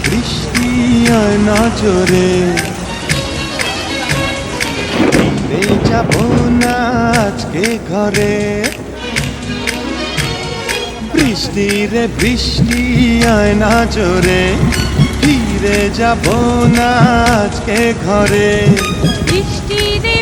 বৃষ্টি আয় নজরে, ফিরে যাব না আজকে ঘরে। বৃষ্টি রে বৃষ্টি আয় নজরে, ফিরে যাব না আজকে ঘরে। বৃষ্টি রে